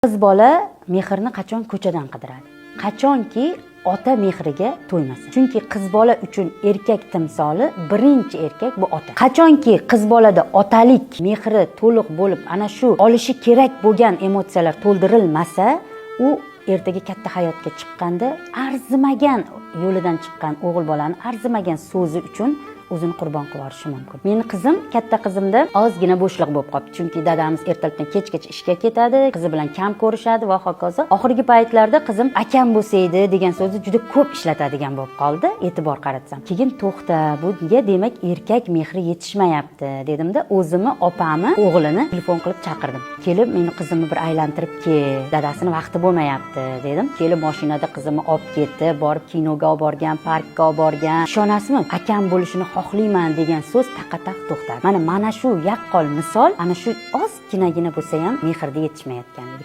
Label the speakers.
Speaker 1: Qiz bola mehrni qachon ko'chadan qidiradi? Qachonki ota mehriga to'ymasa. Chunki qiz bola uchun erkak timsoli birinchi erkak bu ota. Qachonki qiz bolada otalik mehri to'liq bo'lib, ana shu olishi kerak bo'lgan emotsiyalar to'ldirilmasa, u ertaga katta hayotga chiqqanda arzimagan yo'lidan chiqqan o'g'il bolani arzimagan so'zi uchun o'zini qurbon qilib yuborishi mumkin. Meni qizim, katta qizimda ozgina bo'shliq bo'lib qoldi. Chunki dadamiz ertalabdan kechgacha ishga ketadi, qizi bilan kam ko'rishadi va hokazo. Oxirgi paytlarda qizim akam bo'lsaydi degan so'zni juda ko'p ishlatadigan bo'lib qoldi, e'tibor qaratsam. Keyin to'xta, bunga demak erkak mehri yetishmayapti dedimda, o'zimni opamni o'g'lini telefon qilib chaqirdim. Kelib meni qizimni bir aylantirib kel, dadasini vaqti bo'lmayapti dedim. Kelib mashinada qizimni olib ketdi, borib kinoga olib borgan, parkka olib borgan. Ishonasizmi? Akam bo'lishini xohlayman degan so'z taqataq to'xtadi. Mana shu yaqqol misol, ana shu ozginagina bo'lsa ham mehrga yetishmayotganligi.